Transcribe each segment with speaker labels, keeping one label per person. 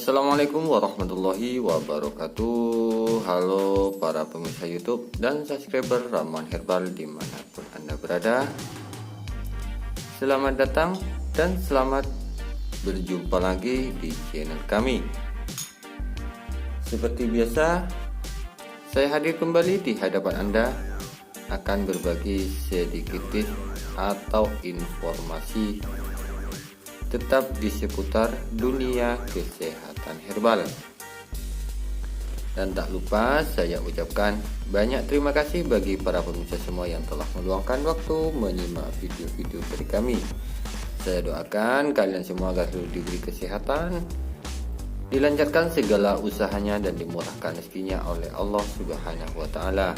Speaker 1: Assalamualaikum warahmatullahi wabarakatuh. Halo para pemirsa YouTube dan subscriber Ramuan Herbal dimanapun Anda berada. Selamat datang dan selamat berjumpa lagi di channel kami. Seperti biasa, saya hadir kembali di hadapan Anda akan berbagi sedikit tips atau informasi tetap di seputar dunia kesehatan herbal. Dan tak lupa saya ucapkan banyak terima kasih bagi para pemirsa semua yang telah meluangkan waktu menyimak video-video dari kami. Saya doakan kalian semua agar selalu diberi kesehatan, dilancarkan segala usahanya dan dimurahkan rezekinya oleh Allah Subhanahu wa taala.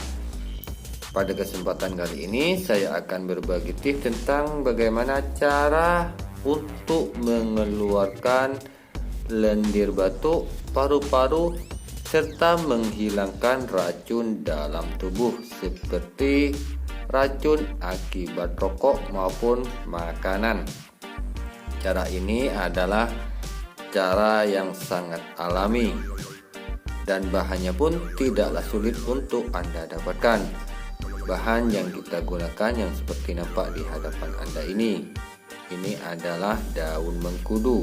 Speaker 1: Pada kesempatan kali ini saya akan berbagi tips tentang bagaimana cara untuk mengeluarkan lendir batuk, paru-paru, serta menghilangkan racun dalam tubuh seperti racun akibat rokok maupun makanan. Cara ini adalah cara yang sangat alami dan bahannya pun tidaklah sulit untuk Anda dapatkan. Bahan yang kita gunakan yang seperti nampak di hadapan Anda ini adalah daun mengkudu,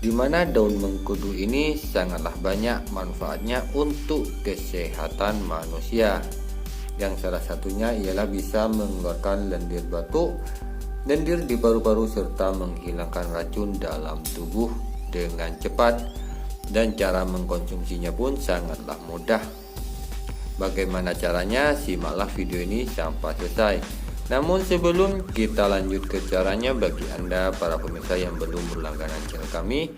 Speaker 1: di mana daun mengkudu ini sangatlah banyak manfaatnya untuk kesehatan manusia. Yang salah satunya ialah bisa mengeluarkan lendir batuk, lendir di paru-paru, serta menghilangkan racun dalam tubuh dengan cepat. Dan cara mengkonsumsinya pun sangatlah mudah. Bagaimana caranya? Simaklah video ini sampai selesai. Namun sebelum kita lanjut ke caranya, bagi Anda para pemirsa yang belum berlangganan channel kami,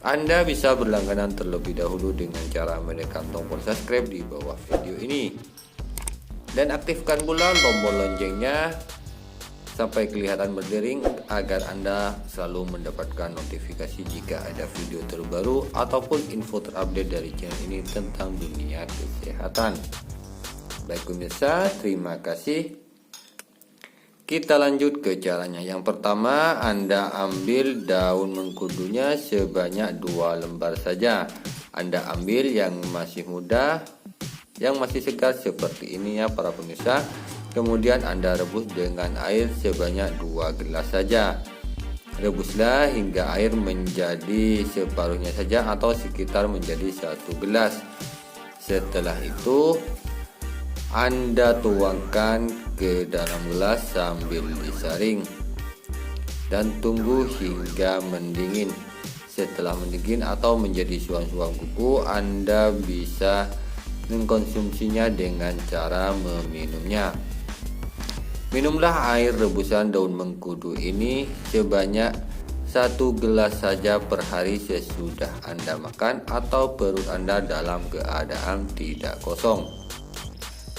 Speaker 1: Anda bisa berlangganan terlebih dahulu dengan cara menekan tombol subscribe di bawah video ini. Dan aktifkan pula tombol loncengnya sampai kelihatan berdering agar Anda selalu mendapatkan notifikasi jika ada video terbaru ataupun info terupdate dari channel ini tentang dunia kesehatan. Baik pemirsa, terima kasih. Kita lanjut ke caranya. Yang pertama, Anda ambil daun mengkudunya sebanyak 2 lembar saja. Anda ambil yang masih muda, yang masih segar seperti ini ya para pemirsa. Kemudian Anda rebus dengan air sebanyak 2 gelas saja. Rebuslah hingga air menjadi separuhnya saja atau sekitar menjadi 1 gelas. Setelah itu Anda tuangkan ke dalam gelas sambil disaring dan tunggu hingga mendingin. Setelah mendingin atau menjadi suam-suam kuku, Anda bisa mengkonsumsinya dengan cara meminumnya. Minumlah air rebusan daun mengkudu ini sebanyak 1 gelas saja per hari sesudah Anda makan atau perut Anda dalam keadaan tidak kosong.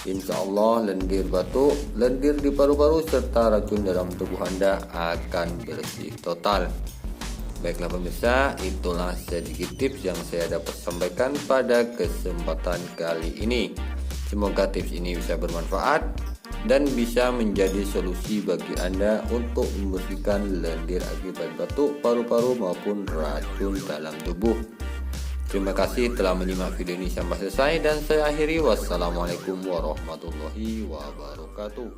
Speaker 1: Insya Allah lendir batuk, lendir di paru-paru, serta racun dalam tubuh Anda akan bersih total. Baiklah pemirsa, itulah sedikit tips yang saya dapat sampaikan pada kesempatan kali ini. Semoga tips ini bisa bermanfaat dan bisa menjadi solusi bagi Anda untuk membersihkan lendir akibat batuk, paru-paru maupun racun dalam tubuh. Terima kasih telah menyimak video ini sampai selesai dan saya akhiri. Wassalamualaikum warahmatullahi wabarakatuh.